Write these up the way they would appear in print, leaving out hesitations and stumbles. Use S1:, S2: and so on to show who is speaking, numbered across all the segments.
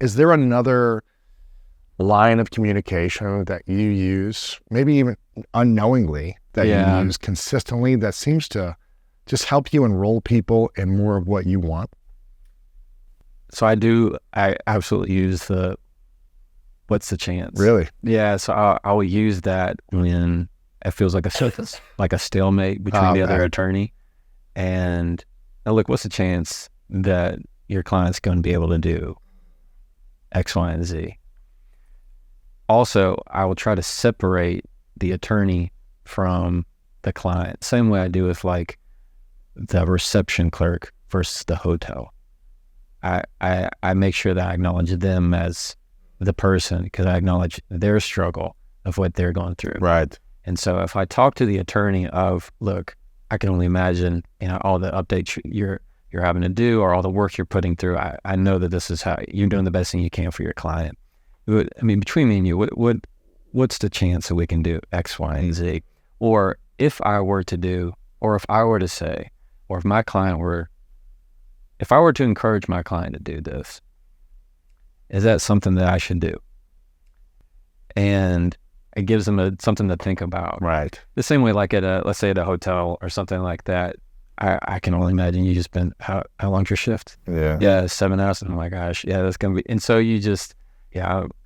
S1: is there another line of communication that you use, maybe even unknowingly, that you use consistently that seems to just help you enroll people in more of what you want?
S2: So I absolutely use what's the chance?
S1: Really?
S2: Yeah, so I will use that when it feels like a stalemate between the other attorney. And now look, what's the chance that your client's going to be able to do X, Y, and Z? Also, I will try to separate the attorney from the client. Same way I do with like the reception clerk versus the hotel. I make sure that I acknowledge them as the person, because I acknowledge their struggle of what they're going through.
S1: Right.
S2: And so if I talk to the attorney of, look, I can only imagine, all the updates you're having to do or all the work you're putting through. I know that this is how you're doing the best thing you can for your client. Between me and you, what's the chance that we can do X, Y, and Z? Or if I were to do, or if I were to say, or if I were to encourage my client to do this, is that something that I should do? And it gives them something to think about.
S1: Right.
S2: The same way, like let's say at a hotel or something like that, I can only imagine you just spend, how long's your shift? Yeah, 7 hours. Oh my gosh. Yeah, that's going to be, and so you just,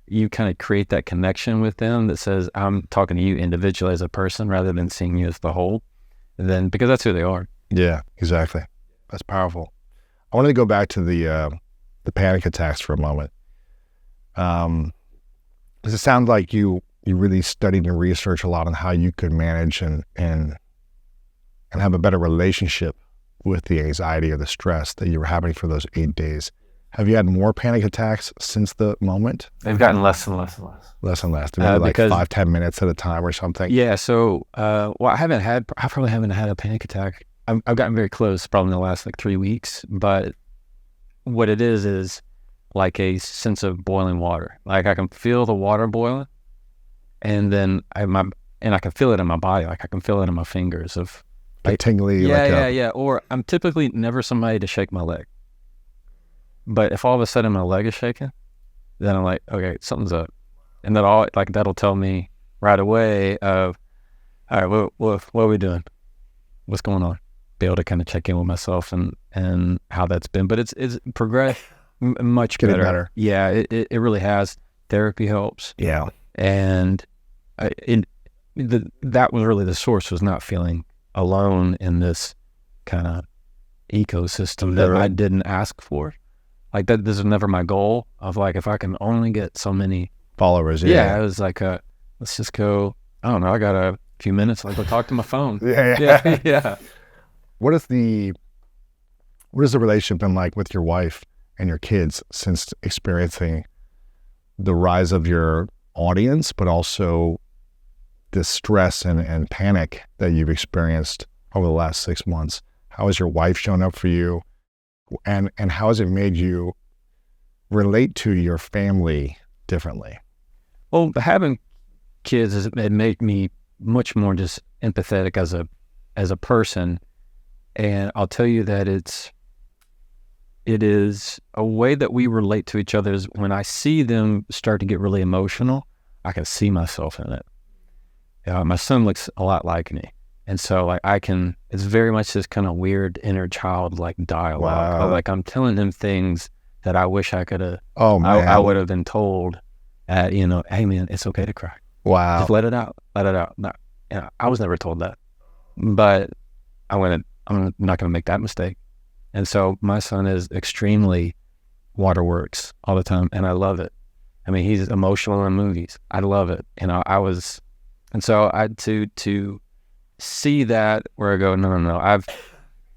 S2: you kind of create that connection with them that says, I'm talking to you individually as a person rather than seeing you as the whole. And then, because that's who they are.
S1: Yeah, exactly. That's powerful. I wanted to go back to the panic attacks for a moment. Does it sound like you really studied and researched a lot on how you could manage and have a better relationship with the anxiety or the stress that you were having for those 8 days? Have you had more panic attacks since the moment?
S2: They've gotten less and less and less.
S1: Less and less. Maybe like 5-10 minutes at a time or something? Yeah.
S2: So, I probably haven't had a panic attack. I've gotten very close probably in the last 3 weeks, but what it is like a sense of boiling water. Like I can feel the water boiling, and then I can feel it in my body. Like I can feel it in my fingers of
S1: like tingly.
S2: Yeah. Or I'm typically never somebody to shake my leg, but if all of a sudden my leg is shaking, then I'm like, okay, something's up, and that'll tell me right away of, all right, what are we doing? What's going on? Be able to kind of check in with myself and how that's been, but it's progressed much better. Yeah, it really has. Therapy helps.
S1: Yeah,
S2: and that was really the source, was not feeling alone in this kind of ecosystem that I didn't ask for. Like that, this is never my goal of like, if I can only get so many
S1: followers.
S2: Yeah, it was like let's just go. I don't know. I got a few minutes. Like, go talk to my phone.
S1: Yeah. What has the relationship been like with your wife and your kids since experiencing the rise of your audience, but also the stress and panic that you've experienced over the last 6 months? How has your wife shown up for you? And how has it made you relate to your family differently?
S2: Well, having kids it made me much more just empathetic as a person. And I'll tell you that it is a way that we relate to each other. Is when I see them start to get really emotional, I can see myself in it. My son looks a lot like me. And so it's very much this kind of weird inner child dialogue.
S1: Wow.
S2: Like I'm telling him things that I wish I could have,
S1: I
S2: would have been told hey man, it's okay to cry.
S1: Wow.
S2: Just let it out. No, I was never told that, but I'm not going to make that mistake. And so my son is extremely waterworks all the time, and I love it. I mean, he's emotional in movies. I love it. And so to see that where I go, no.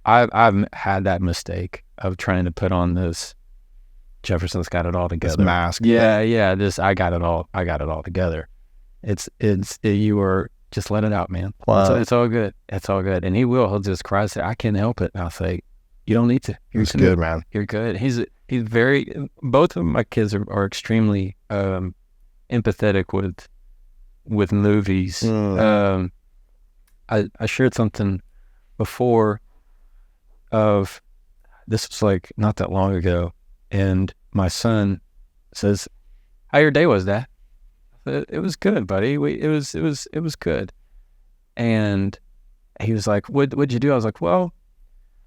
S2: I've had that mistake of trying to put on this Jefferson's got it all together.
S1: This mask.
S2: Yeah. I got it all together. You were just let it out, man.
S1: Wow.
S2: It's all good. And he'll just cry and say, I can't help it. And I'll say, you don't need to.
S1: It's good, man.
S2: You're good. He's very, both of my kids are extremely empathetic with movies. I shared something before of, this was not that long ago, and my son says, "How your day was, Dad?" I said, "It was good, buddy. It was good." And he was like, "What'd you do?" I was like, "Well,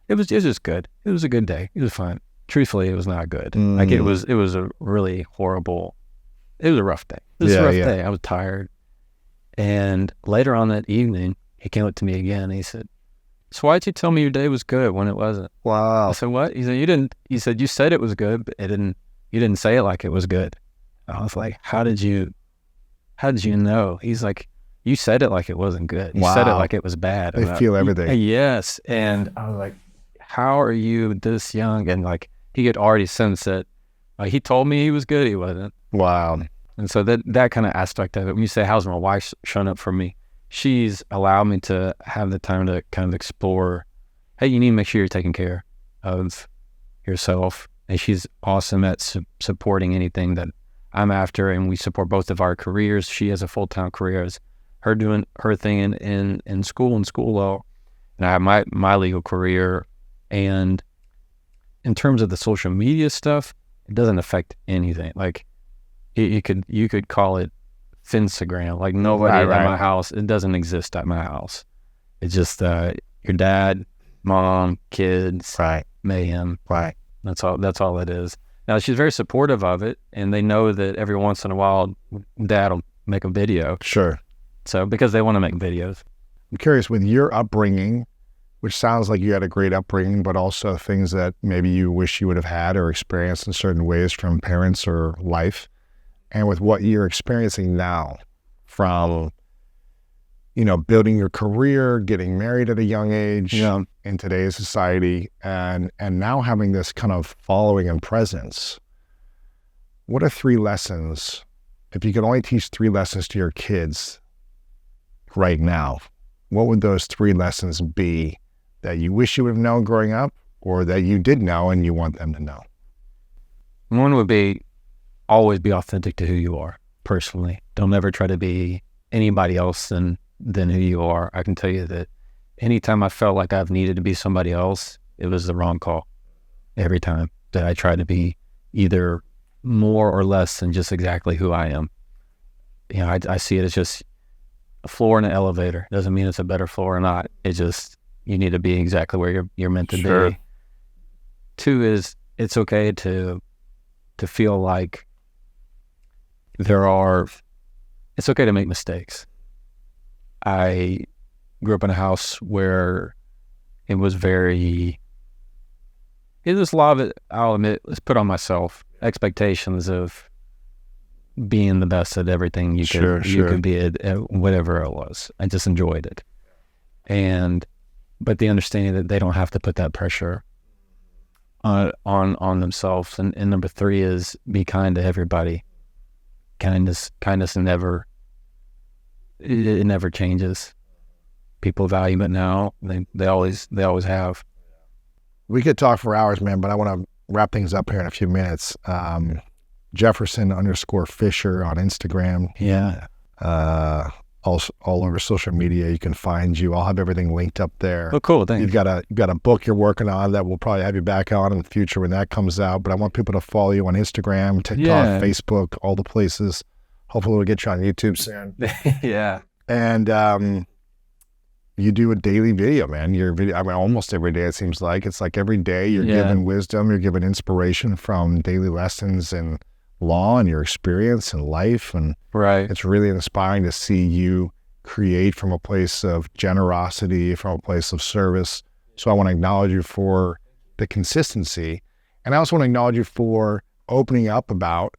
S2: it was just good. It was a good day. It was fine. Truthfully, it was not good. Like it was a really horrible. It was a rough day. It was a rough day. I was tired." And later on that evening, he came up to me again. And he said, "So why'd you tell me your day was good when it wasn't?"
S1: Wow.
S2: I said, "What?" He said, "You didn't." He said, "You said it was good, but you didn't say it like it was good." I was like, How did you know?" He's like, "You said it like it wasn't good. You said it like it was bad."
S1: They feel everything.
S2: Yes. And I was like, how are you this young? And like, he could already sense it. He told me he was good. He wasn't.
S1: Wow.
S2: And so that kind of aspect of it, when you say, how's my wife shown up for me? She's allowed me to have the time to kind of explore, hey, you need to make sure you're taking care of yourself. And she's awesome at supporting anything that I'm after. And we support both of our careers. She has a full-time career as her doing her thing in school and school law. And I have my legal career. And in terms of the social media stuff, it doesn't affect anything. Like you could call it Finstagram. Like nobody at my house, it doesn't exist at my house. It's just your dad, mom, kids, mayhem.
S1: Right.
S2: That's all it is. Now she's very supportive of it, and they know that every once in a while Dad will make a video.
S1: Sure.
S2: So because they want to make videos.
S1: I'm curious, with your upbringing, which sounds like you had a great upbringing, but also things that maybe you wish you would have had or experienced in certain ways from parents or life, and with what you're experiencing now from, building your career, getting married at a young age in today's society, and now having this kind of following and presence, what are 3 lessons, if you could only teach 3 lessons to your kids right now, what would those 3 lessons be that you wish you would have known growing up, or that you did know and you want them to know?
S2: One would be always be authentic to who you are personally. Don't ever try to be anybody else than who you are. I can tell you that anytime I felt like I've needed to be somebody else, it was the wrong call. Every time that I tried to be either more or less than just exactly who I am. I see it as just a floor in an elevator. Doesn't mean it's a better floor or not. It just, you need to be exactly where you're meant to be. 2 is, it's okay to feel like it's okay to make mistakes. I grew up in a house where it was a lot of it, I'll admit, let's put on myself expectations of being the best at everything you could be at whatever it was. I just enjoyed it. But the understanding that they don't have to put that pressure on themselves. And number 3 is be kind to everybody. Kindness never, it never changes. People value it now. They always have.
S1: We could talk for hours, man, but I want to wrap things up here in a few minutes. Jefferson_Fisher on Instagram.
S2: Yeah.
S1: All over social media, you can find you. I'll have everything linked up there.
S2: Oh, cool. Thanks.
S1: You've got a book you're working on that we'll probably have you back on in the future when that comes out. But I want people to follow you on Instagram, TikTok, Facebook, all the places. Hopefully we'll get you on YouTube soon.
S2: Yeah.
S1: And you do a daily video, man. Your video, almost every day it seems like. It's like every day you're giving wisdom, you're giving inspiration from daily lessons in law and your experience in life. And it's really inspiring to see you create from a place of generosity, from a place of service. So I want to acknowledge you for the consistency. And I also want to acknowledge you for opening up about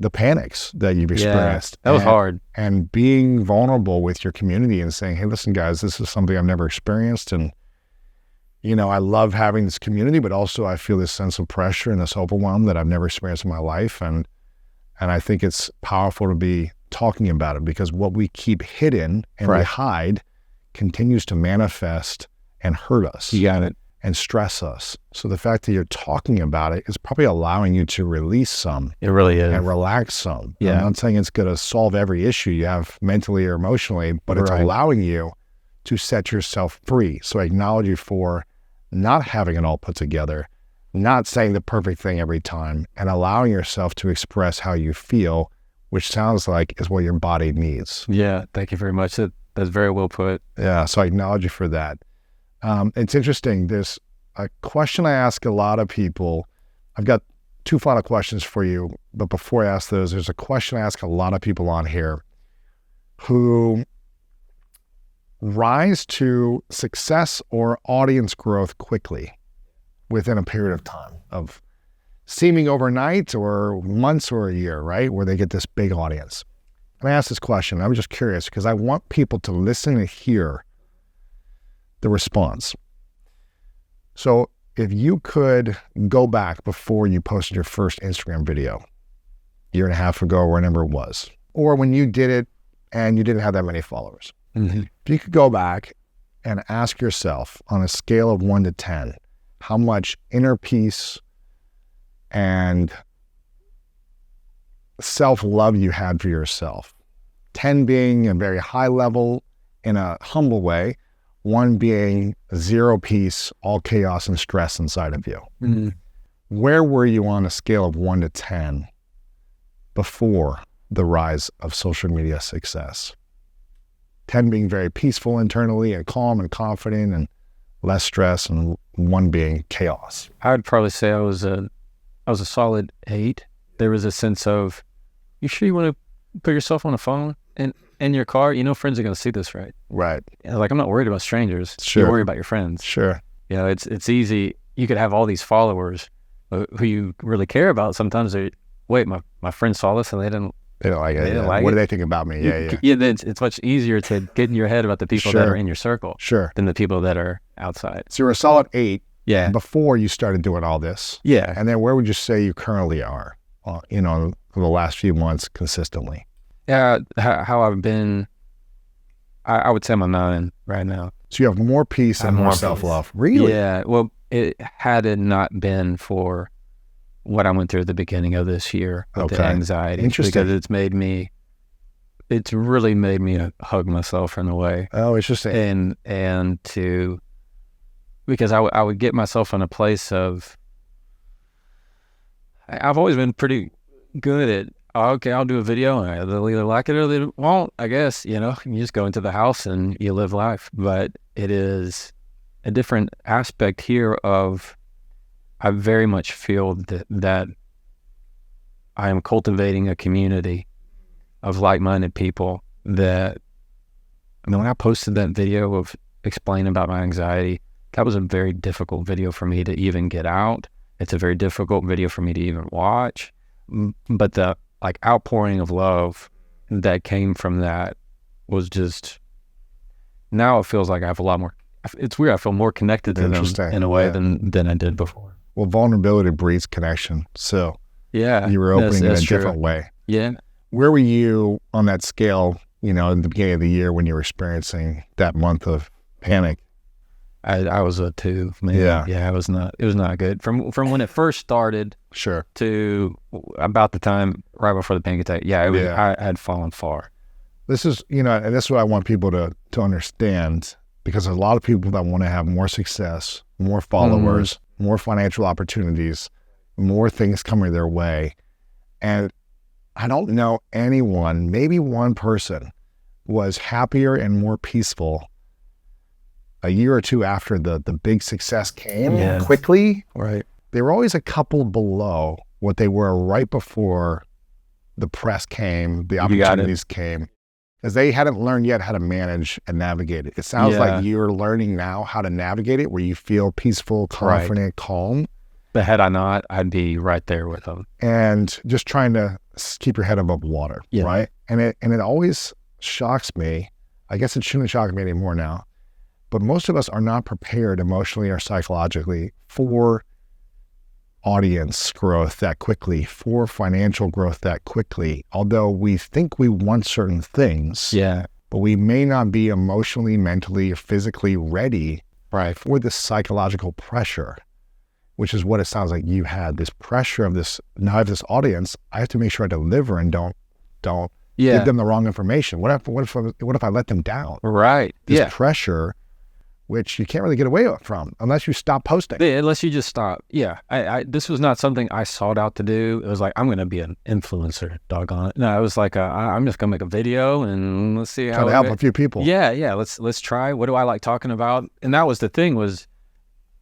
S1: the panics that you've experienced.
S2: That was hard.
S1: And being vulnerable with your community and saying, hey, listen, guys, this is something I've never experienced. And, I love having this community, but also I feel this sense of pressure and this overwhelm that I've never experienced in my life. And I think it's powerful to be talking about it, because what we keep hidden and we hide continues to manifest and hurt us.
S2: You got it.
S1: And stress us. So the fact that you're talking about it is probably allowing you to release some.
S2: It really is.
S1: And relax some.
S2: Yeah.
S1: I'm not saying it's going to solve every issue you have mentally or emotionally, but it's allowing you to set yourself free. So I acknowledge you for not having it all put together, not saying the perfect thing every time, and allowing yourself to express how you feel, which sounds like is what your body needs.
S2: Yeah, thank you very much. That's very well put.
S1: Yeah, so I acknowledge you for that. It's interesting. There's a question I ask a lot of people. I've got 2 final questions for you, but before I ask those, there's a question I ask a lot of people on here who rise to success or audience growth quickly within a period of time, of seeming overnight or months or a year, right? Where they get this big audience. And I asked this question. I'm just curious because I want people to listen and hear the response. So if you could go back before you posted your first Instagram video, year and a half ago, or whenever it was, or when you did it and you didn't have that many followers, if you could go back and ask yourself on a scale of 1 to 10, how much inner peace and self-love you had for yourself. 10 being a very high level in a humble way, 1 being 0 peace, all chaos and stress inside of you. Where were you on a scale of 1 to 10 before the rise of social media success? 10 being very peaceful internally and calm and confident and less stress, and 1 being chaos.
S2: I would probably say I was a solid 8. There was a sense of, you sure you want to put yourself on a phone and in your car? You know, friends are going to see this, right?
S1: Right.
S2: And like, I'm not worried about strangers.
S1: Sure.
S2: You're worried about your friends.
S1: Sure.
S2: You know, it's easy. You could have all these followers who you really care about. Sometimes wait, my friend saw this and they didn't
S1: like it.
S2: They like
S1: what
S2: it.
S1: do they think about me? Yeah.
S2: It's much easier to get in your head about the people that are in your circle than the people that are outside.
S1: So you're a solid 8
S2: before
S1: you started doing all this.
S2: Yeah.
S1: And then where would you say you currently are, for the last few months consistently?
S2: Yeah, how I've been, I would say I'm a 9 right now.
S1: So you have more peace and more self-love. Really?
S2: Yeah. Well, had it not been for what I went through at the beginning of this year with the anxiety.
S1: Interesting.
S2: Because it's really made me hug myself in a way.
S1: Oh, interesting.
S2: And because I would get myself in a place of, I've always been pretty good at, okay, I'll do a video and they'll either like it or they won't, I guess, you just go into the house and you live life. But it is a different aspect here of, I very much feel that I am cultivating a community of like-minded people that, when I posted that video of explaining about my anxiety, that was a very difficult video for me to even get out. It's a very difficult video for me to even watch. But the outpouring of love that came from that was just, now it feels like I have a lot more, it's weird, I feel more connected to them in a way than I did before.
S1: Well, vulnerability breeds connection. So
S2: yeah,
S1: you were opening in a different way.
S2: Yeah.
S1: Where were you on that scale, in the beginning of the year when you were experiencing that month of panic?
S2: I was a 2, man. Yeah, it was not good. From when it first started to about the time right before the panic attack. Yeah, I had fallen far.
S1: This is, and this is what I want people to understand, because there's a lot of people that want to have more success, more followers, more financial opportunities, more things coming their way. And I don't know anyone, maybe one person, was happier and more peaceful a year or 2 after the big success came quickly.
S2: Right.
S1: They were always a couple below what they were right before the press came, the opportunities came, because they hadn't learned yet how to manage and navigate it. It sounds like you're learning now how to navigate it, where you feel peaceful, confident, calm.
S2: But had I not, I'd be right there with them.
S1: And just trying to keep your head above water, right? And it always shocks me. I guess it shouldn't shock me anymore now. But most of us are not prepared emotionally or psychologically for audience growth that quickly, for financial growth that quickly. Although we think we want certain things, but we may not be emotionally, mentally, or physically ready for this psychological pressure, which is what it sounds like you had, this pressure of this, now I have this audience, I have to make sure I deliver and don't give them the wrong information. What if I let them down?
S2: Right.
S1: This pressure which you can't really get away from unless you stop posting.
S2: Yeah, unless you just stop. Yeah. This was not something I sought out to do. It was like, I'm going to be an influencer, doggone it. No, it was like, I'm just going to make a video and let's see how
S1: Trying to help a few people.
S2: Yeah. Let's try. What do I like talking about? And that was the thing, was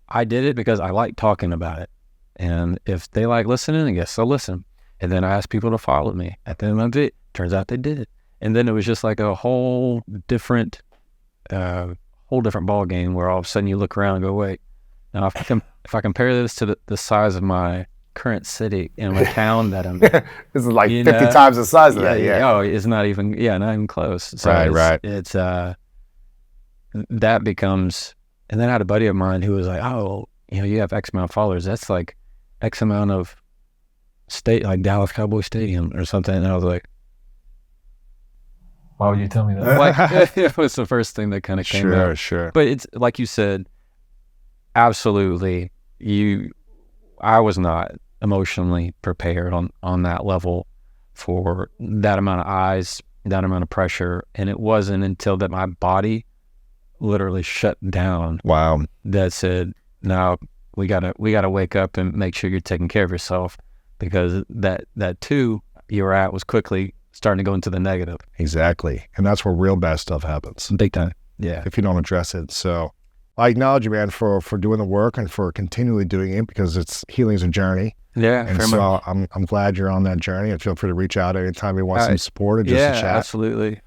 S2: I did it because I like talking about it. And if they like listening, I guess they'll listen. And then I asked people to follow me. At the end of it, turns out they did. And then it was just like a whole different ball game, where all of a sudden you look around and go, wait, now if I compare this to the size of my current city and my town that I'm in,
S1: this is like 50 times the size of that. Yeah.
S2: Oh, it's not even close. So
S1: right.
S2: It's that becomes, and then I had a buddy of mine who was like, oh, you have X amount of followers. That's like X amount of like Dallas Cowboy Stadium or something. And I was like, why would you tell me that? Like, it was the first thing that kind of came out.
S1: Sure.
S2: But it's like you said, absolutely. I was not emotionally prepared on that level for that amount of eyes, that amount of pressure. And it wasn't until that my body literally shut down.
S1: Wow.
S2: That said, now we gotta wake up and make sure you're taking care of yourself, because that too you were at was quickly starting to go into the negative.
S1: Exactly. And that's where real bad stuff happens.
S2: Big time. Yeah.
S1: If you don't address it. So I acknowledge you, man, for doing the work and for continually doing it, because healing's a journey.
S2: Yeah.
S1: And so I'm glad you're on that journey, and feel free to reach out anytime you want some support or just a chat.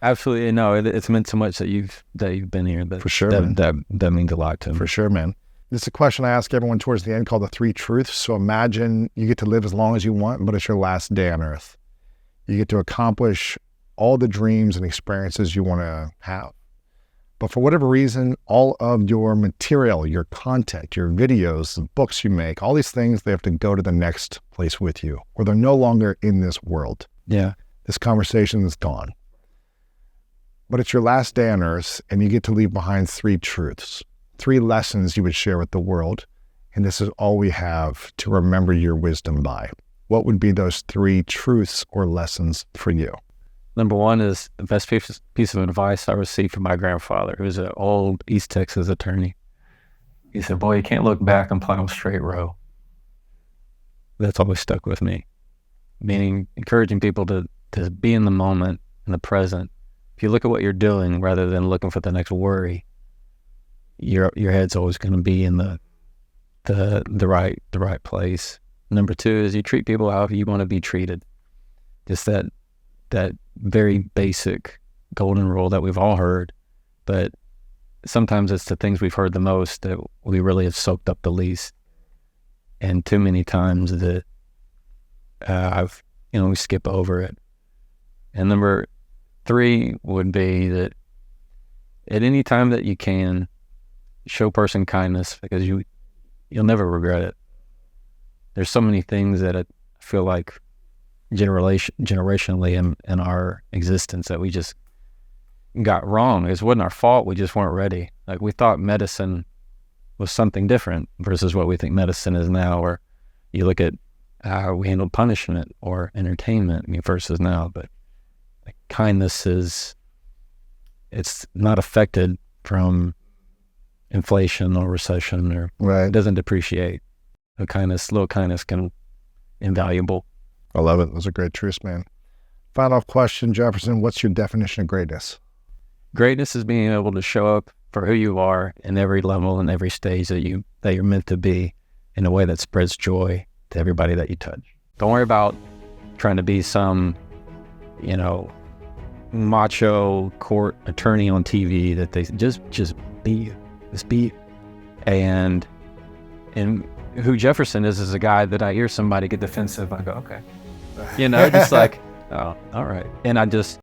S2: Absolutely. No, it's meant so much that you've been here.
S1: For sure,
S2: that means a lot to me.
S1: For sure, man. This is a question I ask everyone towards the end, called the 3 truths. So imagine you get to live as long as you want, but it's your last day on earth. You get to accomplish all the dreams and experiences you want to have. But for whatever reason, all of your material, your content, your videos, the books you make, all these things, they have to go to the next place with you, or they're no longer in this world.
S2: Yeah.
S1: This conversation is gone. But it's your last day on earth, and you get to leave behind 3 truths, 3 lessons you would share with the world. And this is all we have to remember your wisdom by. What would be those 3 truths or lessons for you?
S2: Number 1 is the best piece of advice I received from my grandfather, who was an old East Texas attorney. He said, boy, you can't look back and plow a straight row. That's always stuck with me. Meaning encouraging people to be in the moment, in the present. If you look at what you're doing rather than looking for the next worry, your head's always going to be in the right place. Number 2 is you treat people however you want to be treated. Just that very basic golden rule that we've all heard, but sometimes it's the things we've heard the most that we really have soaked up the least. And too many times that we skip over it. And number 3 would be that at any time that you can, show person kindness, because you'll never regret it. There's so many things that I feel like generationally in our existence that we just got wrong. It wasn't our fault. We just weren't ready. Like, we thought medicine was something different versus what we think medicine is now. Or you look at how we handled punishment or entertainment, versus now. But like, kindness it's not affected from inflation or recession, or it doesn't depreciate. Little kindness can invaluable.
S1: I love it. Those are great truths, man. Final question, Jefferson, what's your definition of greatness?
S2: Greatness is being able to show up for who you are in every level and every stage that you're meant to be, in a way that spreads joy to everybody that you touch. Don't worry about trying to be some, macho court attorney on TV that they just be you. Just be you. And who Jefferson is a guy that I hear somebody get defensive. I go, okay. Just like, oh, all right. And I just